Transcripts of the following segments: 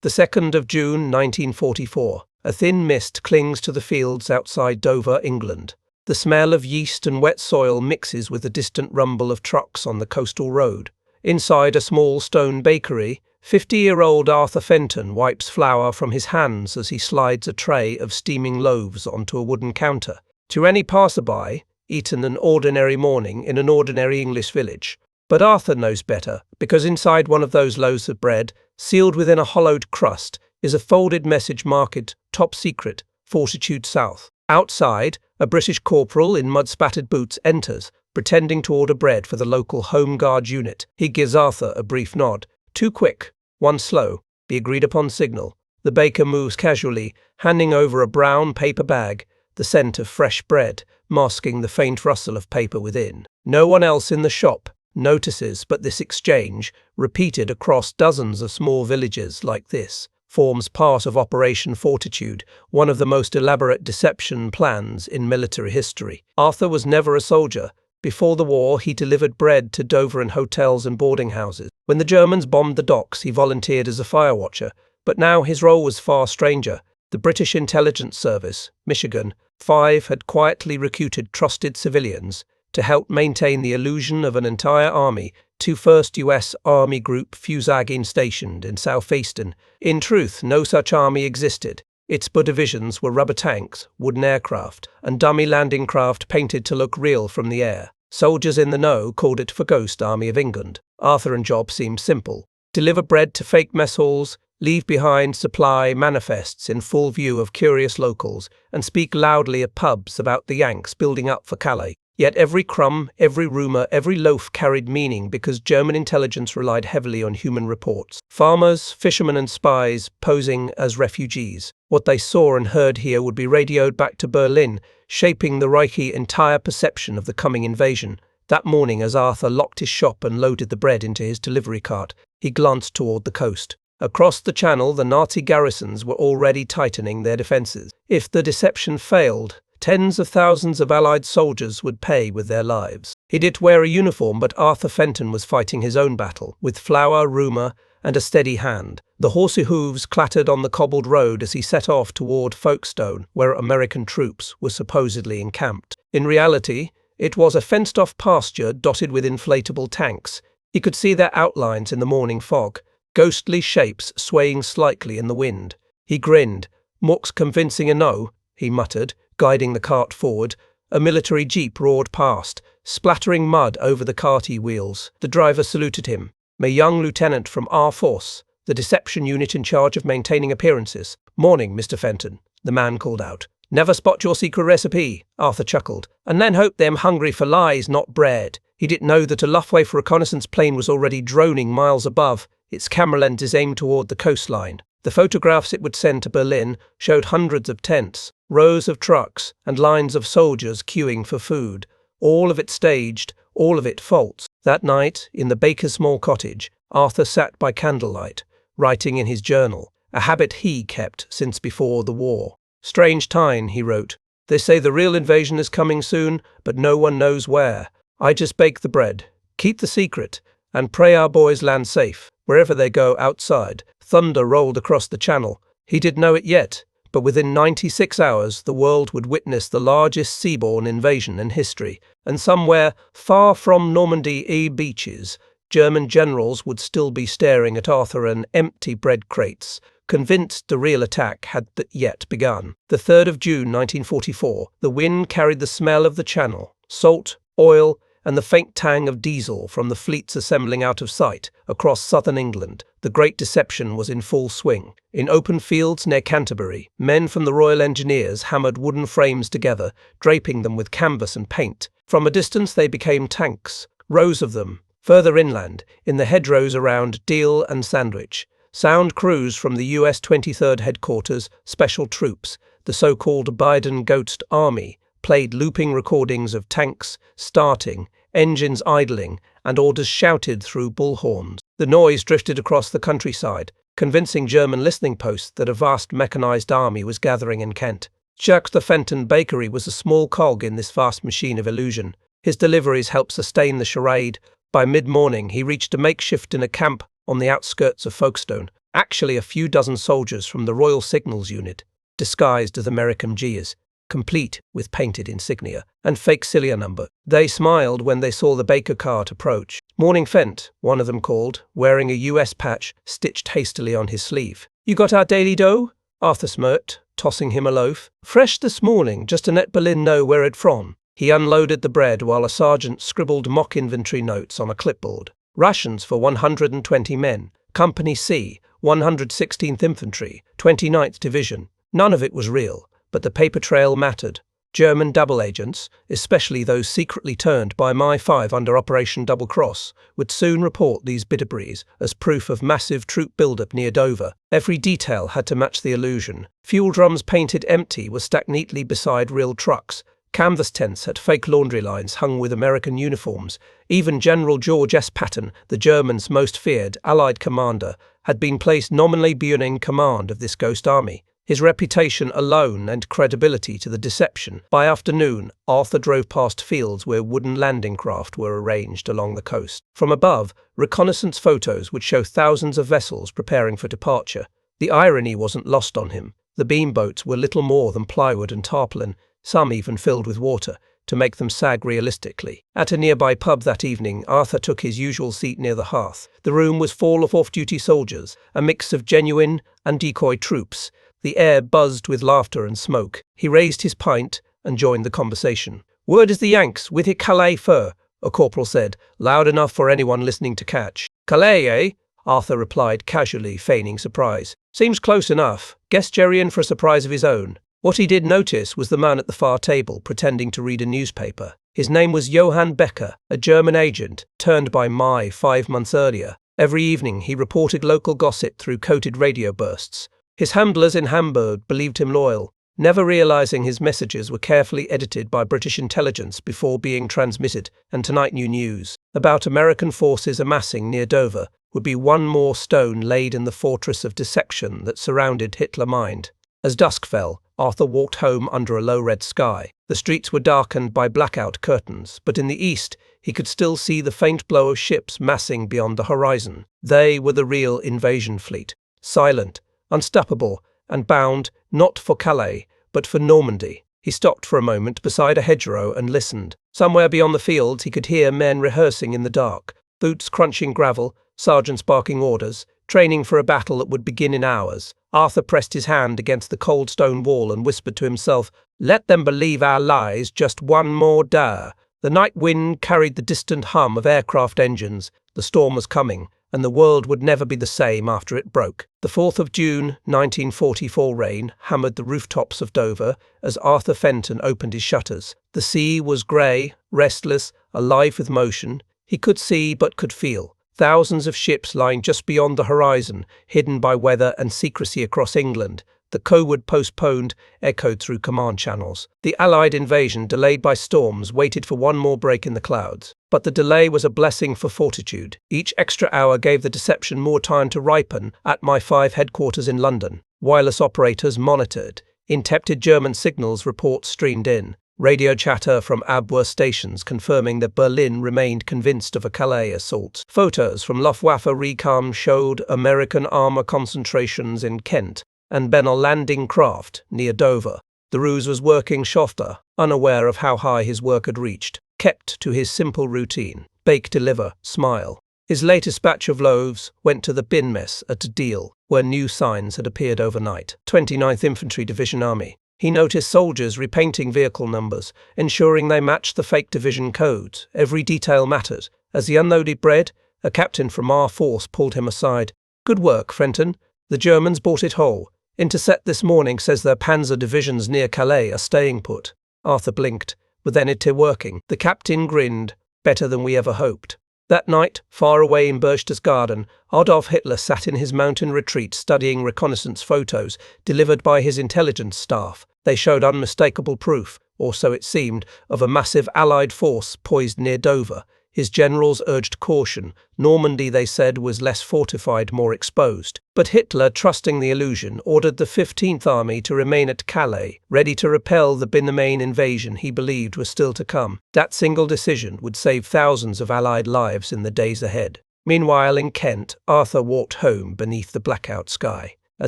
The 2nd of June 1944. A thin mist clings to the fields outside Dover, England. The smell of yeast and wet soil mixes with the distant rumble of trucks on the coastal road. Inside a small stone bakery, 50-year-old Arthur Fenton wipes flour from his hands as he slides a tray of steaming loaves onto a wooden counter. To any passerby, eaten an ordinary morning in an ordinary English village. But Arthur knows better, because inside one of those loaves of bread, sealed within a hollowed crust, is a folded message marked Top Secret, Fortitude South. Outside, a British corporal in mud-spattered boots enters, pretending to order bread for the local Home Guard unit. He gives Arthur a brief nod. Two quick, one slow, the agreed-upon signal. The baker moves casually, handing over a brown paper bag, the scent of fresh bread, masking the faint rustle of paper within. No one else in the shop notices, but this exchange, repeated across dozens of small villages like this, forms part of Operation Fortitude, one of the most elaborate deception plans in military history. Arthur was never a soldier. Before the war, he delivered bread to Dover in hotels and boarding houses. When the Germans bombed the docks, he volunteered as a fire watcher. But now his role was far stranger. The British Intelligence Service, Michigan, 5 had quietly recruited trusted civilians to help maintain the illusion of an entire army to 1st U.S. Army Group Fusagin stationed in southeastern. In truth, no such army existed. Its divisions were rubber tanks, wooden aircraft, and dummy landing craft painted to look real from the air. Soldiers in the know called it the Ghost Army of England. Arthur and job seemed simple. Deliver bread to fake mess halls, leave behind supply manifests in full view of curious locals, and speak loudly at pubs about the Yanks building up for Calais. Yet every crumb, every rumour, every loaf carried meaning because German intelligence relied heavily on human reports. Farmers, fishermen and spies posing as refugees. What they saw and heard here would be radioed back to Berlin, shaping the Reich's entire perception of the coming invasion. That morning, as Arthur locked his shop and loaded the bread into his delivery cart, he glanced toward the coast. Across the channel, the Nazi garrisons were already tightening their defences. If the deception failed, tens of thousands of Allied soldiers would pay with their lives. He didn't wear a uniform, but Arthur Fenton was fighting his own battle, with flour, rumour, and a steady hand. The horsey hooves clattered on the cobbled road as he set off toward Folkestone, where American troops were supposedly encamped. In reality, it was a fenced-off pasture dotted with inflatable tanks. He could see their outlines in the morning fog, ghostly shapes swaying slightly in the wind. He grinned. "Mock's convincing enough," he muttered, guiding the cart forward. A military jeep roared past, splattering mud over the carty wheels. The driver saluted him. "My young lieutenant from our force, the deception unit in charge of maintaining appearances." "Morning, Mr. Fenton," the man called out. "Never spot your secret recipe," Arthur chuckled, "and then hope them hungry for lies, not bread." He didn't know that a Luftwaffe reconnaissance plane was already droning miles above, its camera lenses aimed toward the coastline. The photographs it would send to Berlin showed hundreds of tents, rows of trucks, and lines of soldiers queuing for food. All of it staged, all of it false. That night, in the baker's small cottage, Arthur sat by candlelight, writing in his journal, a habit he kept since before the war. "Strange time," he wrote. "They say the real invasion is coming soon, but no one knows where. I just bake the bread, keep the secret, and pray our boys land safe, wherever they go outside." Thunder rolled across the channel. He didn't know it yet, but within 96 hours the world would witness the largest seaborne invasion in history, and somewhere far from Normandy beaches, German generals would still be staring at Arthur and empty bread crates, convinced the real attack had yet begun. The 3rd of June 1944, the wind carried the smell of the channel, salt, oil, and the faint tang of diesel from the fleets assembling out of sight across southern England. The Great Deception was in full swing. In open fields near Canterbury, men from the Royal Engineers hammered wooden frames together, draping them with canvas and paint. From a distance they became tanks, rows of them. Further inland, in the hedgerows around Deal and Sandwich, sound crews from the US 23rd Headquarters Special Troops, the so-called Biden Ghost Army, played looping recordings of tanks starting, engines idling, and orders shouted through bullhorns. The noise drifted across the countryside, convincing German listening posts that a vast mechanized army was gathering in Kent. Jacques the Fenton bakery was a small cog in this vast machine of illusion. His deliveries helped sustain the charade. By mid-morning, he reached a makeshift in a camp on the outskirts of Folkestone. Actually, a few dozen soldiers from the Royal Signals Unit, disguised as American G's, complete with painted insignia and fake serial number. They smiled when they saw the Baker cart approach. "Morning, Fent," one of them called, wearing a US patch stitched hastily on his sleeve. "You got our daily dough?" Arthur smirked, tossing him a loaf. "Fresh this morning, just to let Berlin know where it from." He unloaded the bread while a sergeant scribbled mock inventory notes on a clipboard. Rations for 120 men, Company C, 116th Infantry, 29th Division. None of it was real, but the paper trail mattered. German double agents, especially those secretly turned by Mi-5 under Operation Double Cross, would soon report these bitterbreeze as proof of massive troop buildup near Dover. Every detail had to match the illusion. Fuel drums painted empty were stacked neatly beside real trucks. Canvas tents had fake laundry lines hung with American uniforms. Even General George S. Patton, the Germans' most feared Allied commander, had been placed nominally in command of this ghost army. His reputation alone lent credibility to the deception. By afternoon, Arthur drove past fields where wooden landing craft were arranged along the coast. From above, reconnaissance photos would show thousands of vessels preparing for departure. The irony wasn't lost on him. The beamboats were little more than plywood and tarpaulin, some even filled with water, to make them sag realistically. At a nearby pub that evening, Arthur took his usual seat near the hearth. The room was full of off-duty soldiers, a mix of genuine and decoy troops. The air buzzed with laughter and smoke. He raised his pint and joined the conversation. "Word is the Yanks, with it Calais fur," a corporal said, loud enough for anyone listening to catch. "Calais, eh?" Arthur replied casually, feigning surprise. "Seems close enough. Guess Jerry in for a surprise of his own." What he did notice was the man at the far table pretending to read a newspaper. His name was Johann Becker, a German agent, turned by Mi 5 months earlier. Every evening he reported local gossip through coded radio bursts. His handlers in Hamburg believed him loyal, never realizing his messages were carefully edited by British intelligence before being transmitted. And tonight new news about American forces amassing near Dover would be one more stone laid in the fortress of deception that surrounded Hitler's mind. As dusk fell, Arthur walked home under a low red sky. The streets were darkened by blackout curtains, but in the east he could still see the faint glow of ships massing beyond the horizon. They were the real invasion fleet, silent, unstoppable, and bound not for Calais, but for Normandy. He stopped for a moment beside a hedgerow and listened. Somewhere beyond the fields he could hear men rehearsing in the dark, boots crunching gravel, sergeants barking orders, training for a battle that would begin in hours. Arthur pressed his hand against the cold stone wall and whispered to himself, "Let them believe our lies just one more day." The night wind carried the distant hum of aircraft engines. The storm was coming, and the world would never be the same after it broke. The 4th of June, 1944 rain hammered the rooftops of Dover as Arthur Fenton opened his shutters. The sea was grey, restless, alive with motion. He could see but could feel. Thousands of ships lying just beyond the horizon, hidden by weather and secrecy across England. The code postponed echoed through command channels. The Allied invasion, delayed by storms, waited for one more break in the clouds. But the delay was a blessing for fortitude. Each extra hour gave the deception more time to ripen. At Mi-5 headquarters in London, wireless operators monitored. Intercepted German signals reports streamed in. Radio chatter from Abwehr stations confirming that Berlin remained convinced of a Calais assault. Photos from Luftwaffe recon showed American armor concentrations in Kent and Bennell landing craft near Dover. The ruse was working. Schofter, unaware of how high his work had reached, kept to his simple routine. Bake, deliver, smile. His latest batch of loaves went to the bin mess at Deal, where new signs had appeared overnight. 29th Infantry Division Army. He noticed soldiers repainting vehicle numbers, ensuring they matched the fake division codes. Every detail mattered. As he unloaded bread, a captain from our force pulled him aside. "Good work, Fenton. The Germans bought it whole. Intercept this morning says their panzer divisions near Calais are staying put." Arthur blinked, but then it working. The captain grinned. "Better than we ever hoped." That night, far away in Berchtesgaden, Adolf Hitler sat in his mountain retreat studying reconnaissance photos delivered by his intelligence staff. They showed unmistakable proof, or so it seemed, of a massive Allied force poised near Dover. His generals urged caution. Normandy, they said, was less fortified, more exposed. But Hitler, trusting the illusion, ordered the 15th Army to remain at Calais, ready to repel the Bin-the-Main invasion he believed was still to come. That single decision would save thousands of Allied lives in the days ahead. Meanwhile, in Kent, Arthur walked home beneath the blackout sky. A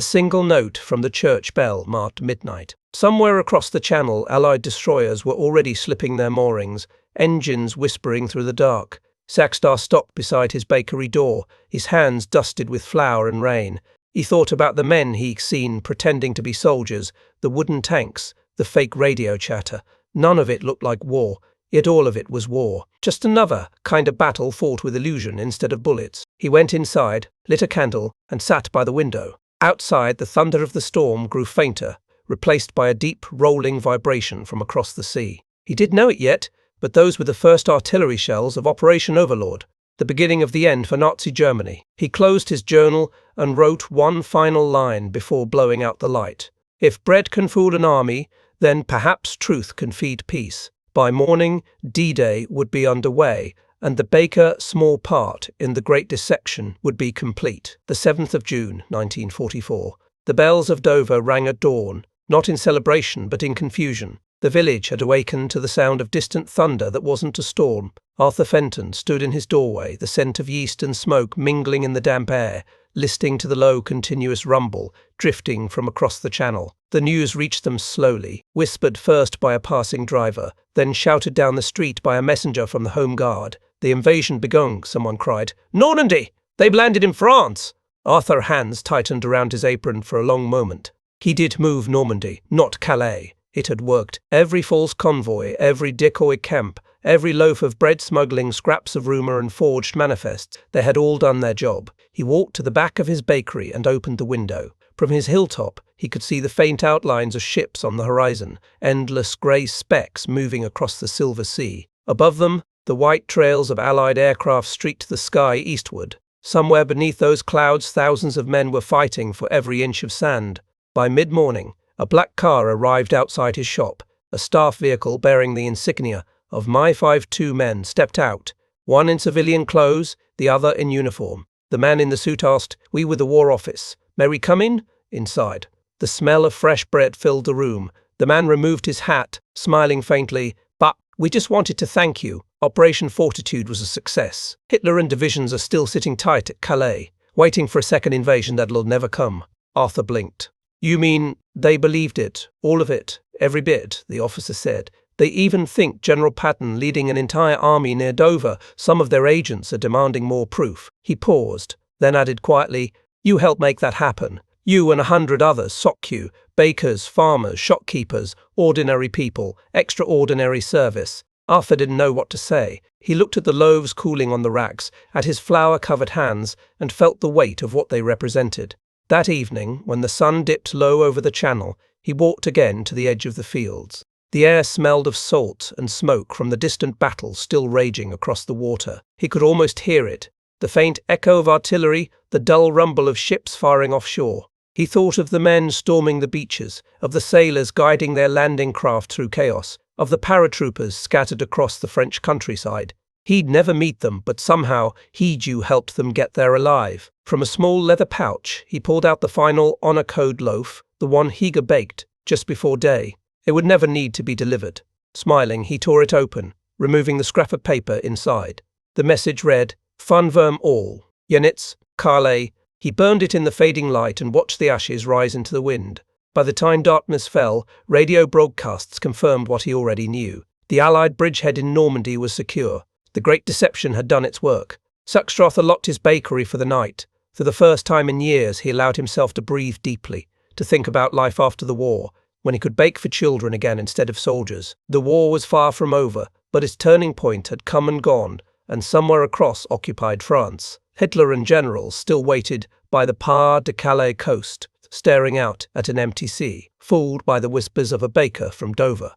single note from the church bell marked midnight. Somewhere across the channel, Allied destroyers were already slipping their moorings, engines whispering through the dark. Saxtar stopped beside his bakery door, his hands dusted with flour and rain. He thought about the men he'd seen pretending to be soldiers, the wooden tanks, the fake radio chatter. None of it looked like war, yet all of it was war. Just another kind of battle fought with illusion instead of bullets. He went inside, lit a candle, and sat by the window. Outside, the thunder of the storm grew fainter, replaced by a deep, rolling vibration from across the sea. He didn't know it yet, but those were the first artillery shells of Operation Overlord, the beginning of the end for Nazi Germany. He closed his journal and wrote one final line before blowing out the light. If bread can fool an army, then perhaps truth can feed peace. By morning, D-Day would be underway, and the Baker small part in the Great Dissection would be complete. The 7th of June, 1944. The bells of Dover rang at dawn, not in celebration but in confusion. The village had awakened to the sound of distant thunder that wasn't a storm. Arthur Fenton stood in his doorway, the scent of yeast and smoke mingling in the damp air, listening to the low, continuous rumble drifting from across the channel. The news reached them slowly, whispered first by a passing driver, then shouted down the street by a messenger from the Home Guard. The invasion begun, someone cried. Normandy! They've landed in France! Arthur's hands tightened around his apron for a long moment. He did move Normandy, not Calais. It had worked. Every false convoy, every decoy camp, every loaf of bread smuggling scraps of rumour and forged manifests, they had all done their job. He walked to the back of his bakery and opened the window. From his hilltop, he could see the faint outlines of ships on the horizon, endless grey specks moving across the silver sea. Above them, the white trails of Allied aircraft streaked the sky eastward. Somewhere beneath those clouds, thousands of men were fighting for every inch of sand. By mid-morning, a black car arrived outside his shop. A staff vehicle bearing the insignia of My 5-2 men stepped out, one in civilian clothes, the other in uniform. The man in the suit asked, "We were the War Office. May we come in?" Inside. The smell of fresh bread filled the room. The man removed his hat, smiling faintly. "But we just wanted to thank you. Operation Fortitude was a success. Hitler and divisions are still sitting tight at Calais, waiting for a second invasion that'll never come." Arthur blinked. "You mean they believed it, all of it, every bit," the officer said. "They even think General Patton leading an entire army near Dover. Some of their agents are demanding more proof." He paused, then added quietly, "You helped make that happen. You and 100 others, SOCU, bakers, farmers, shopkeepers, ordinary people, extraordinary service." Arthur didn't know what to say. He looked at the loaves cooling on the racks, at his flour-covered hands, and felt the weight of what they represented. That evening, when the sun dipped low over the channel, he walked again to the edge of the fields. The air smelled of salt and smoke from the distant battle still raging across the water. He could almost hear it, the faint echo of artillery, the dull rumble of ships firing offshore. He thought of the men storming the beaches, of the sailors guiding their landing craft through chaos, of the paratroopers scattered across the French countryside. He'd never meet them, but somehow he'd helped them get there alive. From a small leather pouch, he pulled out the final honor code loaf, the one Higa baked just before day. It would never need to be delivered. Smiling, he tore it open, removing the scrap of paper inside. The message read, "Fun verm all. Yenitz, Calais." He burned it in the fading light and watched the ashes rise into the wind. By the time darkness fell, radio broadcasts confirmed what he already knew. The Allied bridgehead in Normandy was secure. The Great Deception had done its work. Saxtar locked his bakery for the night. For the first time in years, he allowed himself to breathe deeply, to think about life after the war, when he could bake for children again instead of soldiers. The war was far from over, but its turning point had come and gone, and somewhere across occupied France, Hitler and generals still waited by the Pas de Calais coast, staring out at an empty sea, fooled by the whispers of a baker from Dover.